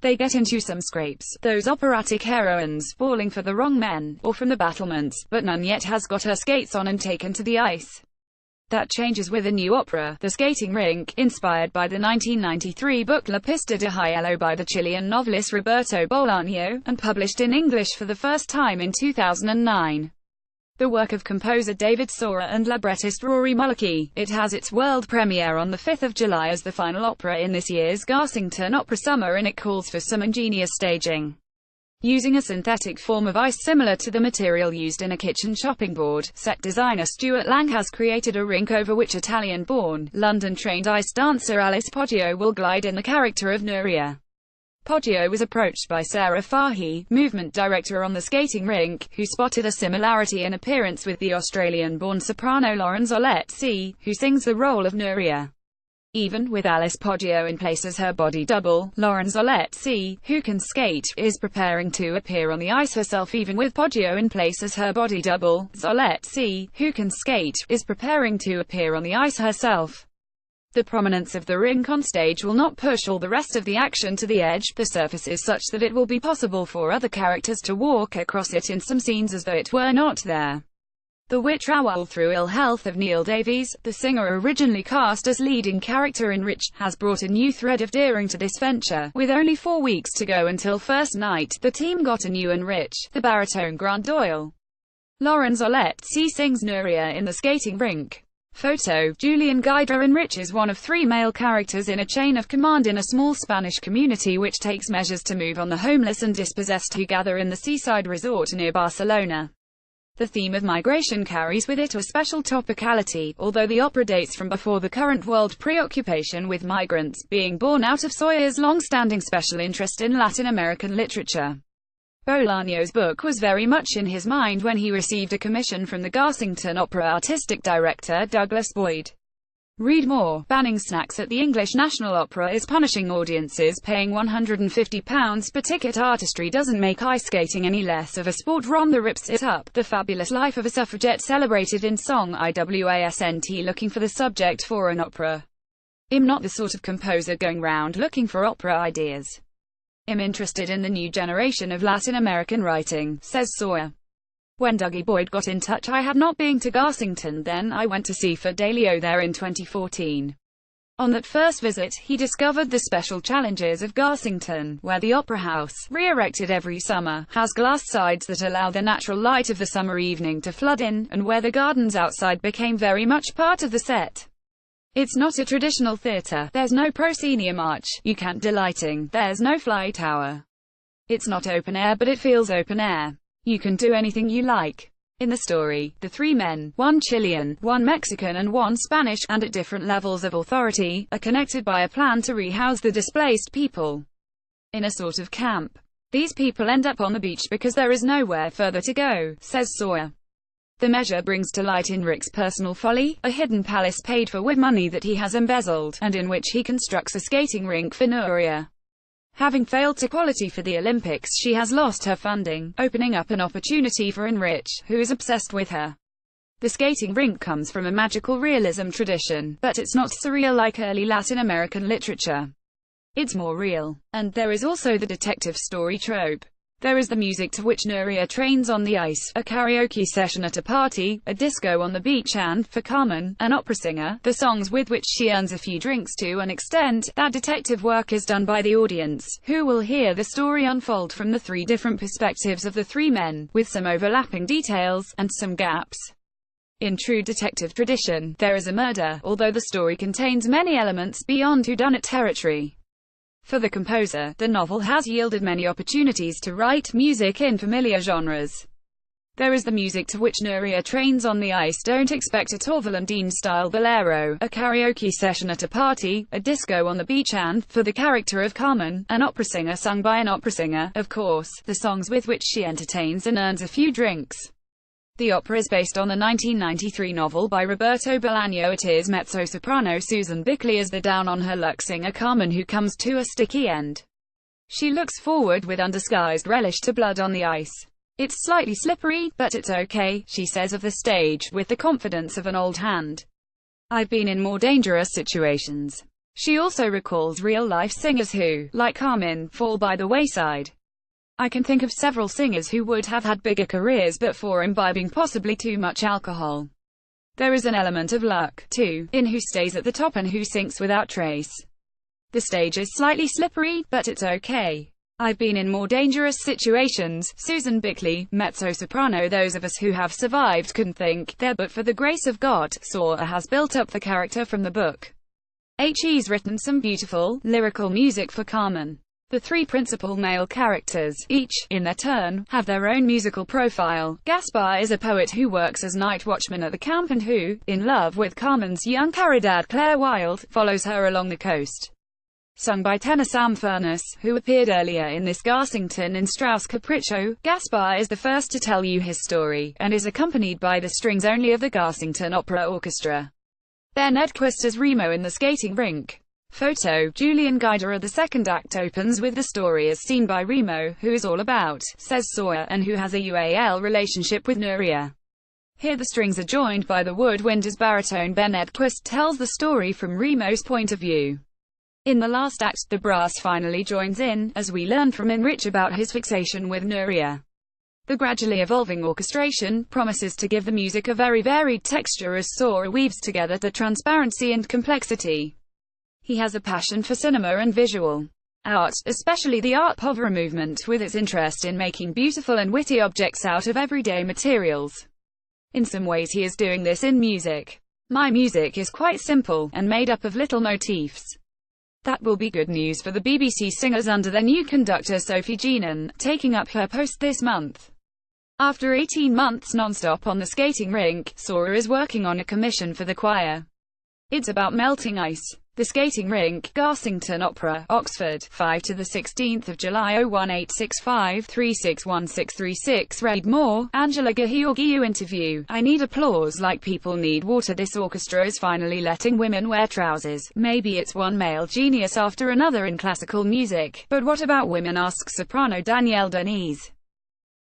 They get into some scrapes, those operatic heroines, falling for the wrong men, or from the battlements, but none yet has got her skates on and taken to the ice. That changes with a new opera, The Skating Rink, inspired by the 1993 book La Pista de Hielo by the Chilean novelist Roberto Bolaño, and published in English for the first time in 2009. The work of composer David Sora and librettist Rory Mullicky. It has its world premiere on the 5th of July as the final opera in this year's Garsington Opera Summer, and it calls for some ingenious staging. Using a synthetic form of ice similar to the material used in a kitchen chopping board, set designer Stuart Lang has created a rink over which Italian-born, London-trained ice dancer Alice Poggio will glide in the character of Nuria. Poggio was approached by Sarah Fahey, movement director on The Skating Rink, who spotted a similarity in appearance with the Australian-born soprano Lauren Zolletti, who sings the role of Nuria. Even with Alice Poggio in place as her body double, Lauren Zolletti, who can skate, is preparing to appear on the ice herself. Even with Poggio in place as her body double, Zolletti, who can skate, is preparing to appear on the ice herself. The prominence of the rink on stage will not push all the rest of the action to the edge. The surface is such that it will be possible for other characters to walk across it in some scenes as though it were not there. The withdrawal through ill health of Neil Davies, the singer originally cast as leading character in Rich, has brought a new thread of daring to this venture. With only 4 weeks to go until first night, the team got a new and Rich, the baritone Grant Doyle. Lauren Zolletti sings Nuria in The Skating Rink. Photo: Julian Guida. In Rich is one of 3 male characters in a chain of command in a small Spanish community which takes measures to move on the homeless and dispossessed who gather in the seaside resort near Barcelona. The theme of migration carries with it a special topicality, although the opera dates from before the current world preoccupation with migrants, being born out of Sawyer's long-standing special interest in Latin American literature. Bolaño's book was very much in his mind when he received a commission from the Garsington Opera artistic director Douglas Boyd. Read more. Banning snacks at the English National Opera is punishing audiences paying £150 per ticket. Artistry doesn't make ice skating any less of a sport. Rhonda rips it up. The fabulous life of a suffragette celebrated in song. IWASNT looking for the subject for an opera. I'm not the sort of composer going round looking for opera ideas. I'm interested in the new generation of Latin American writing, says Sawyer. When Dougie Boyd got in touch, I had not been to Garsington then. I went to see Fidelio there in 2014. On that first visit, he discovered the special challenges of Garsington, where the opera house, re-erected every summer, has glass sides that allow the natural light of the summer evening to flood in, and where the gardens outside became very much part of the set. It's not a traditional theatre. There's no proscenium arch, you can't delighting, there's no fly tower. It's not open air, but it feels open air. You can do anything you like. In the story, the 3 men, 1 Chilean, 1 Mexican and 1 Spanish, and at different levels of authority, are connected by a plan to rehouse the displaced people in a sort of camp. These people end up on the beach because there is nowhere further to go, says Sawyer. The measure brings to light Enric's personal folly, a hidden palace paid for with money that he has embezzled, and in which he constructs a skating rink for Nuria. Having failed to qualify for the Olympics, she has lost her funding, opening up an opportunity for Enrich, who is obsessed with her. The skating rink comes from a magical realism tradition, but it's not surreal like early Latin American literature. It's more real. And there is also the detective story trope. There is the music to which Nuria trains on the ice, a karaoke session at a party, a disco on the beach, and, for Carmen, an opera singer, the songs with which she earns a few drinks. To an extent, that detective work is done by the audience, who will hear the story unfold from the 3 different perspectives of the 3 men, with some overlapping details, and some gaps. In true detective tradition, there is a murder, although the story contains many elements beyond whodunit territory. For the composer, the novel has yielded many opportunities to write music in familiar genres. There is the music to which Nuria trains on the ice. Don't expect a Torvalandine-style bolero, a karaoke session at a party, a disco on the beach, and, for the character of Carmen, an opera singer sung by an opera singer, of course, the songs with which she entertains and earns a few drinks. The opera is based on the 1993 novel by Roberto Bolaño. It is mezzo-soprano Susan Bickley as the down-on-her-luck singer Carmen who comes to a sticky end. She looks forward with undisguised relish to blood on the ice. It's slightly slippery, but it's okay, she says of the stage, with the confidence of an old hand. I've been in more dangerous situations. She also recalls real-life singers who, like Carmen, fall by the wayside. I can think of several singers who would have had bigger careers but for imbibing possibly too much alcohol. There is an element of luck, too, in who stays at the top and who sinks without trace. The stage is slightly slippery, but it's okay. I've been in more dangerous situations. Susan Bickley, mezzo-soprano. Those of us who have survived can think, there, but for the grace of God. Sora has built up the character from the book. He's written some beautiful, lyrical music for Carmen. The three principal male characters, each, in their turn, have their own musical profile. Gaspar is a poet who works as night watchman at the camp and who, in love with Carmen's young caridad Claire Wilde, follows her along the coast. Sung by tenor Sam Furness, who appeared earlier in this Garsington in Strauss Capriccio, Gaspar is the first to tell you his story, and is accompanied by the strings only of the Garsington Opera Orchestra. Ben Edquist as Remo in the skating rink. Photo, Julian Guidera. The second act opens with the story as seen by Remo, who is all about, says Sawyer, and who has a UAL relationship with Nuria. Here the strings are joined by the woodwind as baritone Ben Edquist tells the story from Remo's point of view. In the last act, the brass finally joins in, as we learn from Enrich about his fixation with Nuria. The gradually evolving orchestration promises to give the music a very varied texture as Sora weaves together the transparency and complexity. He has a passion for cinema and visual art, especially the art povera movement, with its interest in making beautiful and witty objects out of everyday materials. In some ways he is doing this in music. My music is quite simple, and made up of little motifs. That will be good news for the BBC singers under their new conductor Sophie Jeanan, taking up her post this month. After 18 months non-stop on the skating rink, Sora is working on a commission for the choir. It's about melting ice. The Skating Rink, Garsington Opera, Oxford, 5 to the 16th of July 01865361636. Read more. Angela Georgiou interview. I need applause like people need water. This orchestra is finally letting women wear trousers. Maybe it's one male genius after another in classical music, but what about women, asks soprano Danielle Denise.